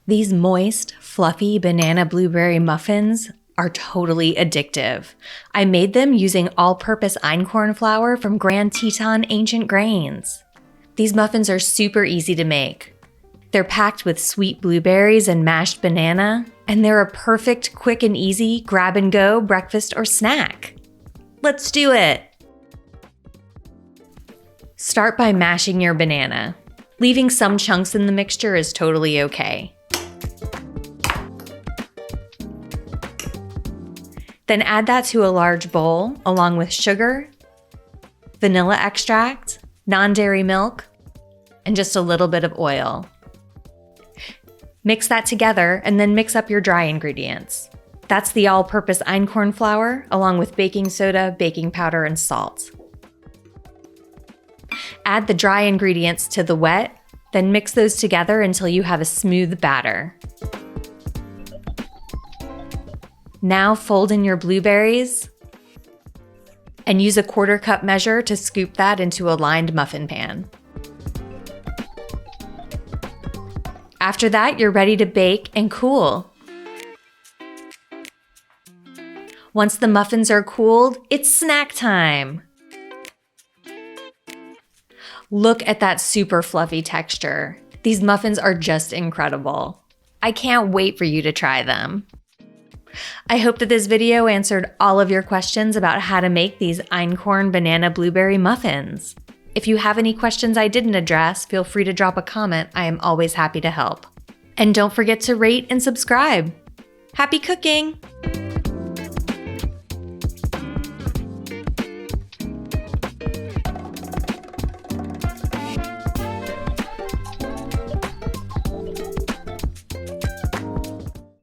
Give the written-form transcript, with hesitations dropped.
These moist, fluffy banana blueberry muffins are totally addictive. I made them using all-purpose einkorn flour from Grand Teton Ancient Grains. These muffins are super easy to make. They're packed with sweet blueberries and mashed banana, and they're a perfect quick and easy grab-and-go breakfast or snack. Let's do it! Start by mashing your banana. Leaving some chunks in the mixture is totally okay. Then add that to a large bowl along with sugar, vanilla extract, non-dairy milk, and just a little bit of oil. Mix that together and then mix up your dry ingredients. That's the all-purpose einkorn flour along with baking soda, baking powder, and salt. Add the dry ingredients to the wet, then mix those together until you have a smooth batter. Now fold in your blueberries and use a 1/4 cup measure to scoop that into a lined muffin pan. After that, you're ready to bake and cool. Once the muffins are cooled, it's snack time. Look at that super fluffy texture. These muffins are just incredible. I can't wait for you to try them. I hope that this video answered all of your questions about how to make these einkorn banana blueberry muffins. If you have any questions I didn't address, feel free to drop a comment. I am always happy to help. And don't forget to rate and subscribe. Happy cooking!